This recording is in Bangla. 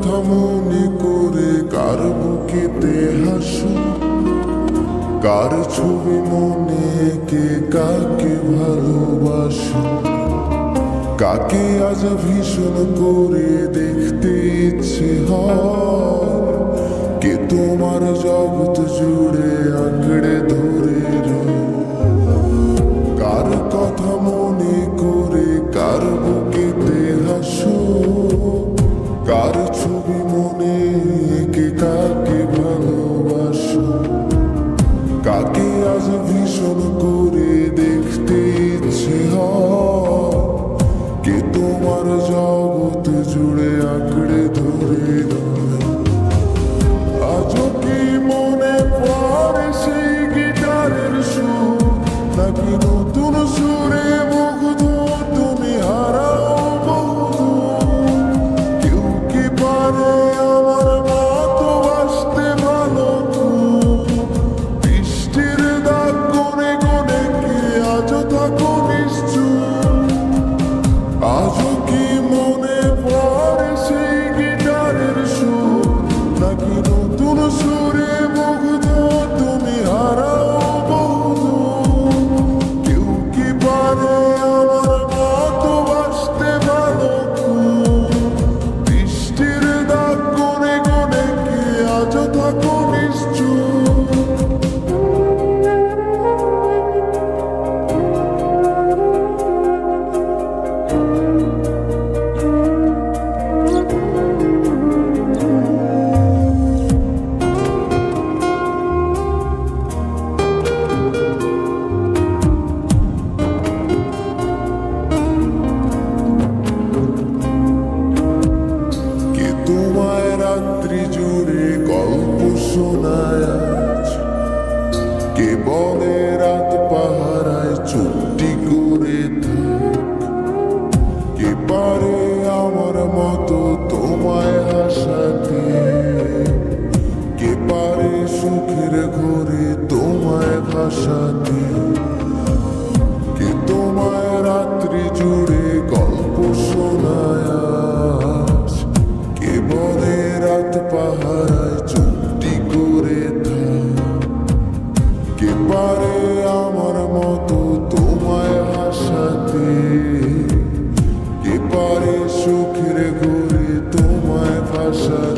কথা মনে করে কার বুকেতে হাসো, কার ছবি মনে এঁকে কাকে ভালোবাসো, কাকে আজ ভীষণ করে দেখতে ইচ্ছে হয়, কে তোমার জগৎ জুড়ে আঁকড়ে ধরে রয়। কার কথা মনে করে কার বুকেতে হাসো, কার ছবি মনে এঁকে কাকে ভালোবাসো, কাকে আজ ভীষণ করে দেখতে ইচ্ছে হয়, কে তোমার জগৎ জুড়ে আঁকড়ে ধরে রয়। আজও কি মনে পড়ে সেই গিটারের সুর, নাকি নতুন সুরে মুগ্ধ তুমি হারাও বহুদূর? কেউ কি পারে আমার মতো বাসতে ভালো খুব? বৃষ্টির দাগ কোণে কোণে কি আজও থাকো নিশ্চুপ? আজও কি মনে পড়ে সেই গিটারের সুর, নাকি নতুন সুরে মুগ্ধ তুমি হারাও বহুদূর? কেউ কি পারে আমার মতো বাসতে ভালো খুব? বৃষ্টির দাগ কোণে কোণে কি আজও থাকো নিশ্চুপ? তোমায় রাত্রি জুড়ে গল্প শোনায় আজ, কে বলে রাত পাহারায় চুপটি করে থাক, কে পারে আমার মতো তোমায় হাসাতে, কে পারে সুখের ঘরে তোমায় ভাসাতে, কে তোমায় রাত্রি জুড়ে গল্প শোনায় আজ, কে বলে রাত পাহারায় চুপটি করে থাক, কে পারে আমার মতো তোমায় হাসাতে, কে পারে সুখের ঘরে তোমায় ভাসাতে।